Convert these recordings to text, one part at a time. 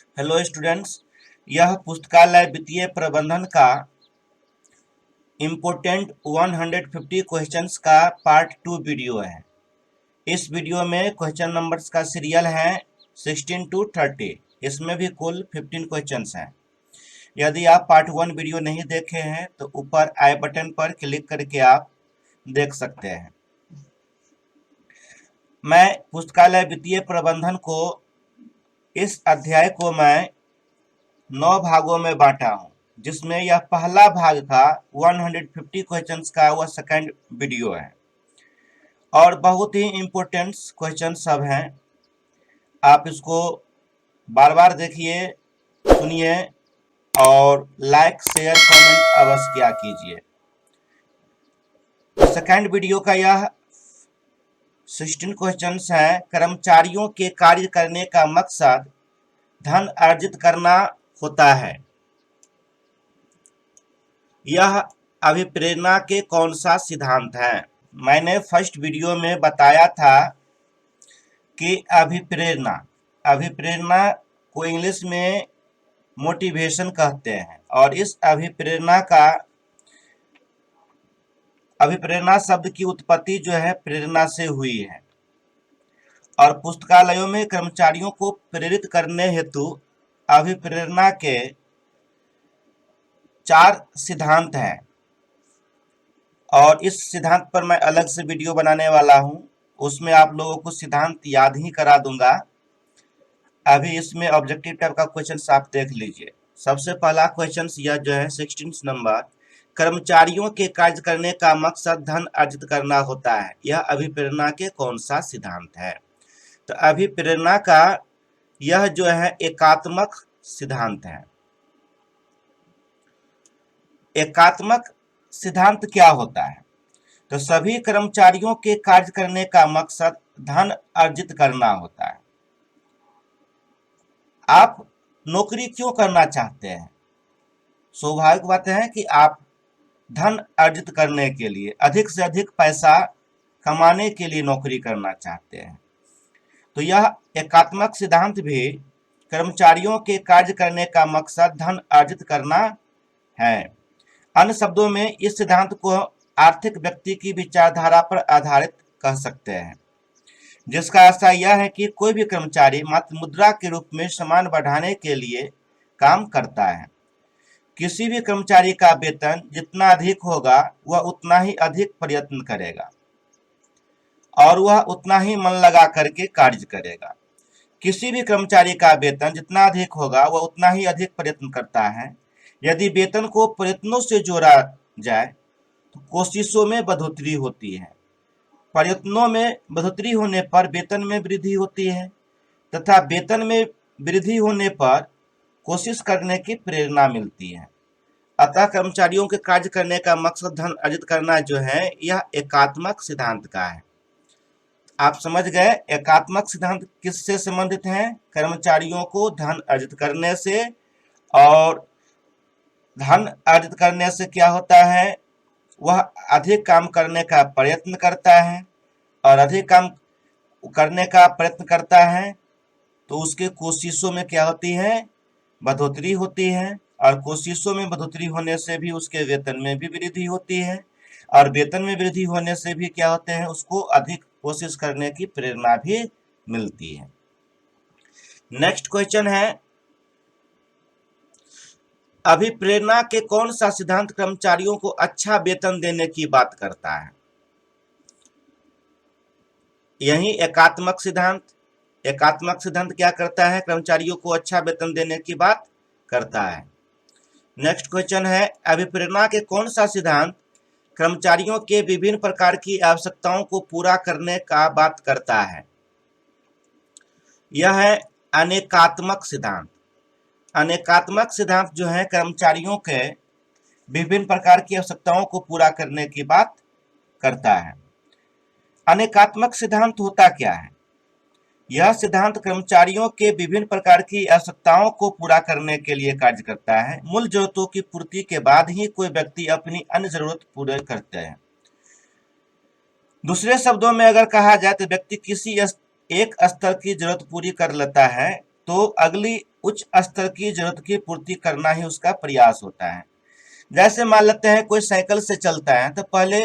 Hello students, यह पुस्तकालय वित्तीय प्रबंधन का इम्पोर्टेंट 150 क्वेश्चंस का पार्ट 2 वीडियो है। इस वीडियो में क्वेश्चन नंबर्स का सीरियल है 16 to 30। इसमें भी कुल 15 क्वेश्चंस हैं। यदि आप पार्ट 1 वीडियो नहीं देखे हैं तो ऊपर आई बटन पर क्लिक करके आप देख सकते हैं। मैं पुस्तकालय वित्तीय प्रबंधन को इस अध्याय को मैं 9 भागों में बांटा हूँ, जिसमें यह पहला भाग का 150 क्वेश्चंस का वह सेकंड वीडियो है और बहुत ही इम्पोर्टेंट क्वेश्चन सब हैं। आप इसको बार बार देखिए, सुनिए और लाइक शेयर कमेंट अवश्य किया कीजिए। तो सेकंड वीडियो का यह 16 क्वेश्चंस है। कर्मचारियों के कार्य करने का मकसद धन अर्जित करना होता है। यह अभिप्रेरणा के कौन सा सिद्धांत है? मैंने फर्स्ट वीडियो में बताया था कि अभिप्रेरणा को इंग्लिश में मोटिवेशन कहते हैं और इस अभिप्रेरणा शब्द की उत्पत्ति जो है प्रेरणा से हुई है और पुस्तकालयों में कर्मचारियों को प्रेरित करने हेतु अभिप्रेरणा के 4 सिद्धांत हैं और इस सिद्धांत पर मैं अलग से वीडियो बनाने वाला हूं। उसमें आप लोगों को सिद्धांत याद ही करा दूंगा। अभी इसमें ऑब्जेक्टिव टाइप का क्वेश्चन आप देख लीजिए। सबसे पहला क्वेश्चन यह जो है 16 नंबर, कर्मचारियों के कार्य करने का मकसद धन अर्जित करना होता है। यह अभिप्रेरणा के कौन सा सिद्धांत है? तो अभिप्रेरणा का यह जो है एकात्मक सिद्धांत है। एकात्मक सिद्धांत क्या होता है? तो सभी कर्मचारियों के कार्य करने का मकसद धन अर्जित करना होता है। आप नौकरी क्यों करना चाहते हैं? स्वाभाविक बात है कि आप धन अर्जित करने के लिए, अधिक से अधिक पैसा कमाने के लिए नौकरी करना चाहते हैं। तो यह एकात्मक सिद्धांत भी कर्मचारियों के कार्य करने का मकसद धन अर्जित करना है। अन्य शब्दों में इस सिद्धांत को आर्थिक व्यक्ति की विचारधारा पर आधारित कह सकते हैं, जिसका आशय यह है कि कोई भी कर्मचारी मात्र मुद्रा के रूप में सामान बढ़ाने के लिए काम करता है। किसी भी कर्मचारी का वेतन जितना अधिक होगा वह उतना ही अधिक प्रयत्न करेगा और वह उतना ही मन लगा करके कार्य करेगा। किसी भी कर्मचारी का वेतन जितना अधिक होगा वह उतना ही अधिक प्रयत्न करता है। यदि वेतन को प्रयत्नों से जोड़ा जाए तो कोशिशों में बढ़ोतरी होती है। प्रयत्नों में बढ़ोतरी होने पर वेतन में वृद्धि होती है तथा वेतन में वृद्धि होने पर कोशिश करने की प्रेरणा मिलती है। अतः कर्मचारियों के कार्य करने का मकसद धन अर्जित करना जो है यह एकात्मक सिद्धांत का है। आप समझ गए एकात्मक सिद्धांत किससे संबंधित है? कर्मचारियों को धन अर्जित करने से, और धन अर्जित करने से क्या होता है? वह अधिक काम करने का प्रयत्न करता है और अधिक काम करने का प्रयत्न करता है तो उसके कोशिशों में क्या होती है? बढ़ोतरी होती है और कोशिशों में बढ़ोतरी होने से भी उसके वेतन में भी वृद्धि होती है और वेतन में वृद्धि होने से भी क्या होते हैं? उसको अधिक कोशिश करने की प्रेरणा भी मिलती है। नेक्स्ट क्वेश्चन है, अभिप्रेरणा के कौन सा सिद्धांत कर्मचारियों को अच्छा वेतन देने की बात करता है? यही एकात्मक सिद्धांत। एकात्मक सिद्धांत क्या करता है? कर्मचारियों को अच्छा वेतन देने की बात करता है। नेक्स्ट क्वेश्चन है, अभिप्रेरणा के कौन सा सिद्धांत कर्मचारियों के विभिन्न प्रकार की आवश्यकताओं को पूरा करने का बात करता है? यह है अनेकात्मक सिद्धांत। अनेकात्मक सिद्धांत जो है कर्मचारियों के विभिन्न प्रकार की आवश्यकताओं को पूरा करने की बात करता है। अनेकात्मक सिद्धांत होता क्या है? यह सिद्धांत कर्मचारियों के विभिन्न प्रकार की आवश्यकताओं को पूरा करने के लिए कार्य करता है। मूल जरूरतों की पूर्ति के बाद ही कोई व्यक्ति अपनी अन्य जरूरत पूरे करते हैं। दूसरे शब्दों में अगर कहा जाए तो व्यक्ति किसी एक स्तर की जरूरत पूरी कर लेता है तो अगली उच्च स्तर की जरूरत की पूर्ति करना ही उसका प्रयास होता है। जैसे मान लेते हैं कोई साइकिल से चलता है तो पहले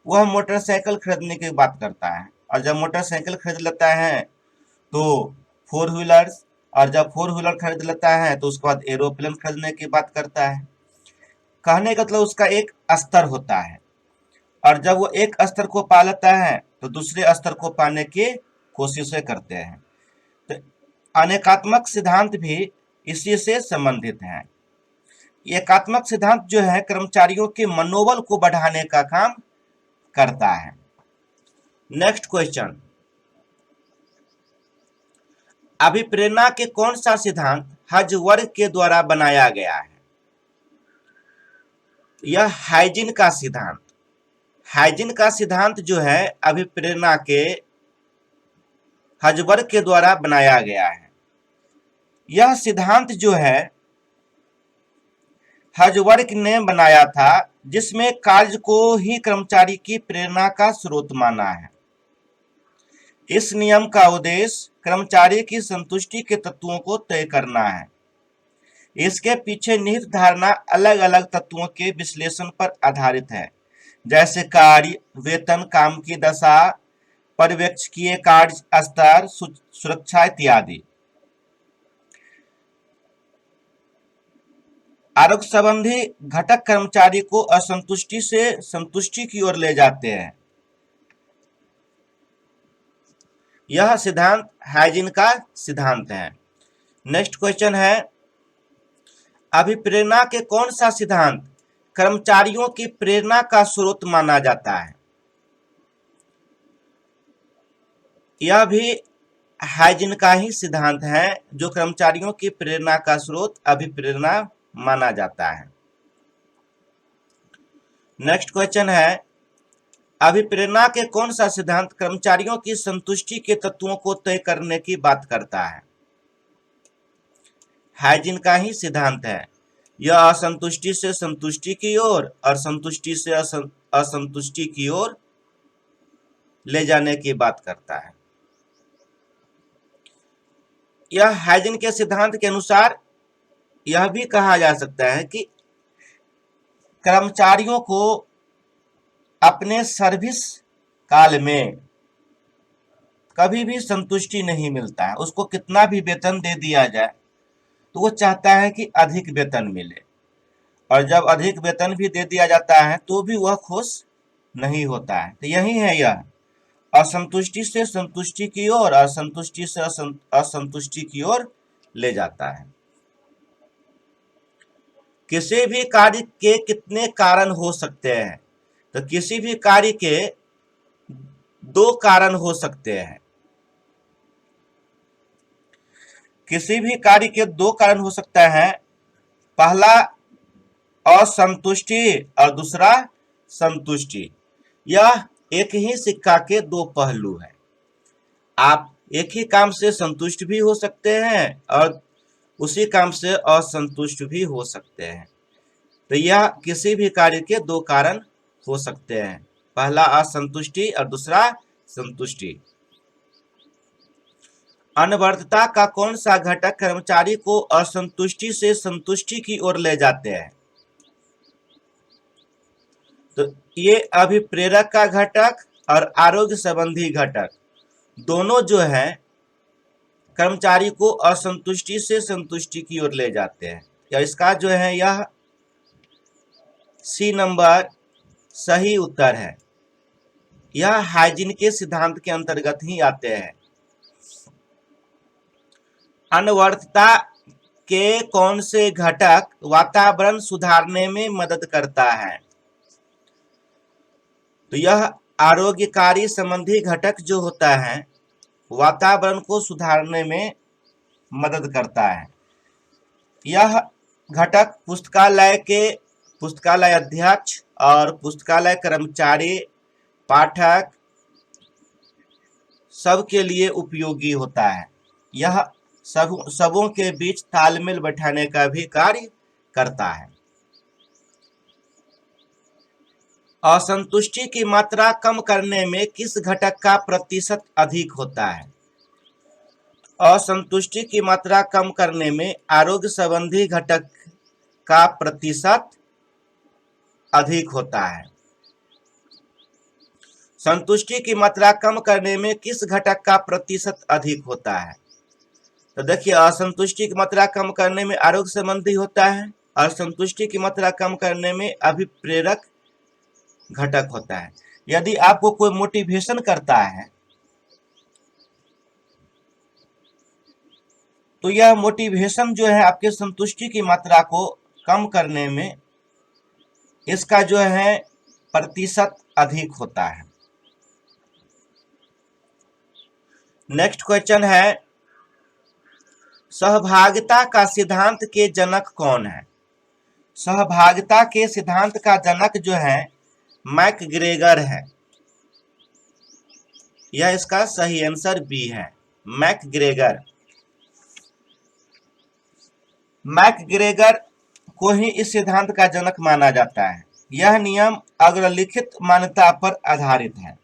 वह मोटरसाइकिल खरीदने की बात करता है, और जब मोटरसाइकिल खरीद लेता है तो फोर व्हीलर्स, और जब फोर व्हीलर खरीद लेता है तो उसके बाद एरोप्लेन खरीदने की बात करता है। कहने का मतलब उसका एक स्तर होता है, और जब वो एक स्तर को पा लेता है तो दूसरे स्तर को पाने की कोशिशें करते हैं। तो अनेकात्मक सिद्धांत भी इसी से संबंधित है। एकात्मक सिद्धांत जो है कर्मचारियों के मनोबल को बढ़ाने का काम करता है। नेक्स्ट क्वेश्चन, अभिप्रेरणा के कौन सा सिद्धांत हजवर्ग के द्वारा बनाया गया है? यह हाइजीन का सिद्धांत। हाइजीन का सिद्धांत जो है अभिप्रेरणा के हजवर्ग के द्वारा बनाया गया है। यह सिद्धांत जो है हजवर्ग ने बनाया था, जिसमें कार्य को ही कर्मचारी की प्रेरणा का स्रोत माना है। इस नियम का उद्देश्य कर्मचारी की संतुष्टि के तत्वों को तय करना है। इसके पीछे निहित धारणा अलग अलग तत्वों के विश्लेषण पर आधारित है, जैसे कार्य, वेतन, काम की दशा, पर्यवेक्षकीय कार्य स्तर, सुरक्षा इत्यादि। आरोग्य संबंधी घटक कर्मचारी को असंतुष्टि से संतुष्टि की ओर ले जाते हैं। यह सिद्धांत हाइजीन का सिद्धांत है। नेक्स्ट क्वेश्चन है, अभिप्रेरणा के कौन सा सिद्धांत कर्मचारियों की प्रेरणा का स्रोत माना जाता है? यह भी हाइजीन का ही सिद्धांत है, जो कर्मचारियों की प्रेरणा का स्रोत अभिप्रेरणा माना जाता है। नेक्स्ट क्वेश्चन है, अभिप्रेरणा के कौन सा सिद्धांत कर्मचारियों की संतुष्टि के तत्वों को तय करने की बात करता है? हाइजीन का ही सिद्धांत है। यह असंतुष्टि से संतुष्टि की ओर और संतुष्टि से असंतुष्टि की ओर ले जाने की बात करता है। यह हाइजीन के सिद्धांत के अनुसार यह भी कहा जा सकता है कि कर्मचारियों को अपने सर्विस काल में कभी भी संतुष्टि नहीं मिलता है। उसको कितना भी वेतन दे दिया जाए तो वो चाहता है कि अधिक वेतन मिले, और जब अधिक वेतन भी दे दिया जाता है तो भी वह खुश नहीं होता है। तो यही है, यह असंतुष्टि से संतुष्टि की ओर, असंतुष्टि से असंतुष्टि की ओर ले जाता है। किसी भी कार्य के कितने कारण हो सकते हैं? तो किसी भी कार्य के दो कारण हो सकते हैं। किसी भी कार्य के दो कारण हो सकता है, पहला असंतुष्टि और दूसरा संतुष्टि। यह एक ही सिक्का के दो पहलू हैं। आप एक ही काम से संतुष्ट भी हो सकते हैं और उसी काम से असंतुष्ट भी हो सकते हैं। तो यह किसी भी कार्य के दो कारण हो सकते हैं, पहला असंतुष्टि और दूसरा संतुष्टि। अनवरतता का कौन सा घटक कर्मचारी को असंतुष्टि से संतुष्टि की ओर ले जाते हैं? तो ये अभिप्रेरक का घटक और आरोग्य संबंधी घटक दोनों जो है कर्मचारी को असंतुष्टि से संतुष्टि की ओर ले जाते हैं। या इसका जो है यह सी नंबर सही उत्तर है। यह हाइजीन के सिद्धांत के अंतर्गत ही आते हैं। अनवरतता के कौन से घटक वातावरण सुधारने में मदद करता है? तो यह आरोग्यकारी संबंधी घटक जो होता है वातावरण को सुधारने में मदद करता है। यह घटक पुस्तकालय अध्यक्ष और पुस्तकालय कर्मचारी, पाठक सबके लिए उपयोगी होता है। यह सबों के बीच तालमेल बैठाने का भी कार्य करता है। असंतुष्टि की मात्रा कम करने में किस घटक का प्रतिशत अधिक होता है? असंतुष्टि की मात्रा कम करने में आरोग्य संबंधी घटक का प्रतिशत अधिक होता है। संतुष्टि की मात्रा कम करने में किस घटक का प्रतिशत अधिक होता है? तो देखिए, असंतुष्टि की मात्रा कम करने में आरोग्य संबंधी होता है, असंतुष्टि की मात्रा कम करने में अभिप्रेरक घटक होता है। यदि आपको कोई मोटिवेशन करता है तो यह मोटिवेशन जो है आपके संतुष्टि की मात्रा को कम करने में इसका जो है प्रतिशत अधिक होता है। नेक्स्ट क्वेश्चन है, सहभागिता का सिद्धांत के जनक कौन है? सहभागिता के सिद्धांत का जनक जो है मैकग्रेगर है। यह इसका सही आंसर बी है, मैकग्रेगर। मैकग्रेगर को ही इस सिद्धांत का जनक माना जाता है। यह नियम अग्रलिखित मान्यता पर आधारित है।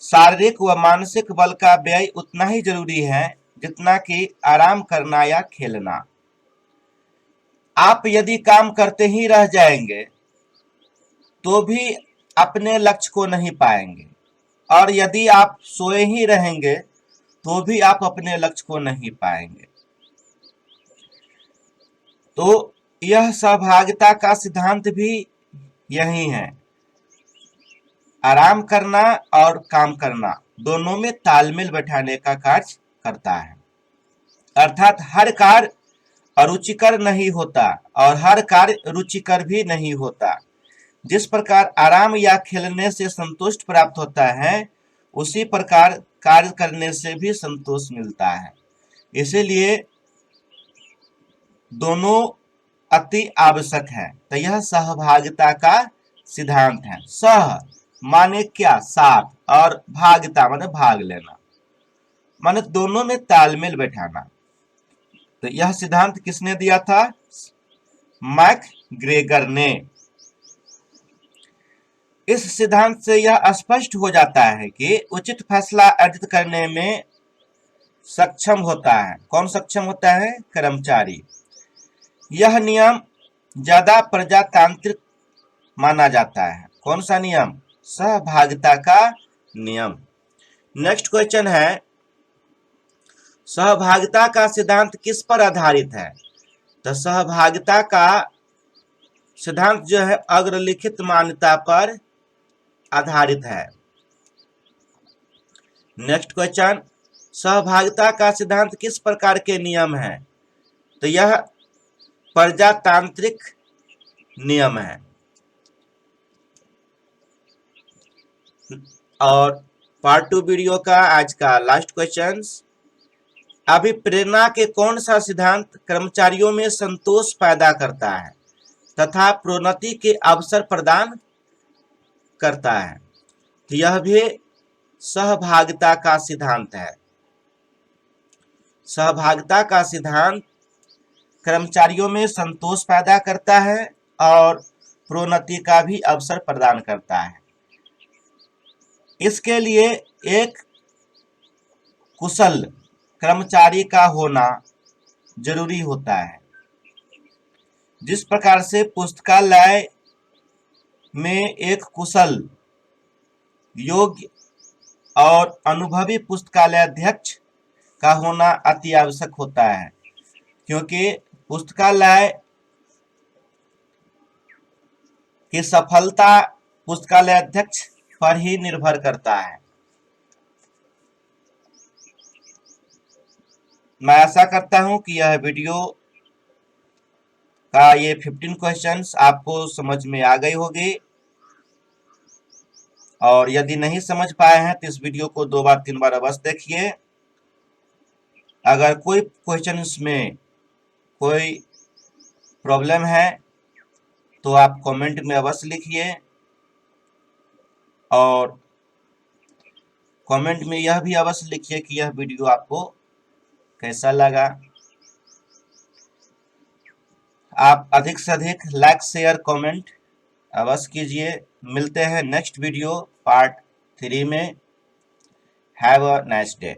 शारीरिक व मानसिक बल का व्यय उतना ही जरूरी है जितना कि आराम करना या खेलना। आप यदि काम करते ही रह जाएंगे तो भी अपने लक्ष्य को नहीं पाएंगे, और यदि आप सोए ही रहेंगे तो भी आप अपने लक्ष्य को नहीं पाएंगे। तो यह सहभागिता का सिद्धांत भी यही है, आराम करना और काम करना दोनों में तालमेल बैठाने का कार्य करता है। अर्थात हर कार्य अरुचिकर नहीं होता और हर कार्य रुचिकर भी नहीं होता। जिस प्रकार आराम या खेलने से संतोष प्राप्त होता है, उसी प्रकार कार्य करने से भी संतोष मिलता है। इसीलिए दोनों अति आवश्यक है। तो यह सहभागिता का सिद्धांत है। सह माने क्या? साथ, और भागिता माने भाग लेना, माने दोनों में तालमेल बैठाना। तो यह सिद्धांत किसने दिया था? मैकग्रेगर ने। इस सिद्धांत से यह स्पष्ट हो जाता है कि उचित फैसला अर्जित करने में सक्षम होता है। कौन सक्षम होता है? कर्मचारी। यह नियम ज्यादा प्रजातांत्रिक माना जाता है। कौन सा नियम? सहभागिता का नियम। नेक्स्ट क्वेश्चन है, सहभागिता का सिद्धांत किस पर आधारित है? तो सहभागिता का सिद्धांत जो है अग्रलिखित मान्यता पर आधारित है। नेक्स्ट क्वेश्चन, सहभागिता का सिद्धांत किस प्रकार के नियम है? तो यह प्रजातांत्रिक नियम है। और पार्ट 2 वीडियो का आज का लास्ट क्वेश्चन, अभिप्रेरणा के कौन सा सिद्धांत कर्मचारियों में संतोष पैदा करता है तथा प्रोन्नति के अवसर प्रदान करता है? तो यह भी सहभागिता का सिद्धांत है। सहभागिता का सिद्धांत कर्मचारियों में संतोष पैदा करता है और प्रोन्नति का भी अवसर प्रदान करता है। इसके लिए एक कुशल कर्मचारी का होना जरूरी होता है। जिस प्रकार से पुस्तकालय में एक कुशल, योग्य और अनुभवी पुस्तकालय अध्यक्ष का होना अति आवश्यक होता है, क्योंकि पुस्तकालय की सफलता पुस्तकालय अध्यक्ष पर ही निर्भर करता है। मैं आशा करता हूं कि यह वीडियो का ये 15 क्वेश्चंस आपको समझ में आ गई होगी, और यदि नहीं समझ पाए हैं तो इस वीडियो को 2 बार 3 बार अवश्य देखिए। अगर कोई क्वेश्चंस में कोई प्रॉब्लम है तो आप कमेंट में अवश्य लिखिए, और कमेंट में यह भी अवश्य लिखिए कि यह वीडियो आपको कैसा लगा। आप अधिक से अधिक लाइक, शेयर, कमेंट अवश्य कीजिए। मिलते हैं नेक्स्ट वीडियो पार्ट 3 में। Have a nice day.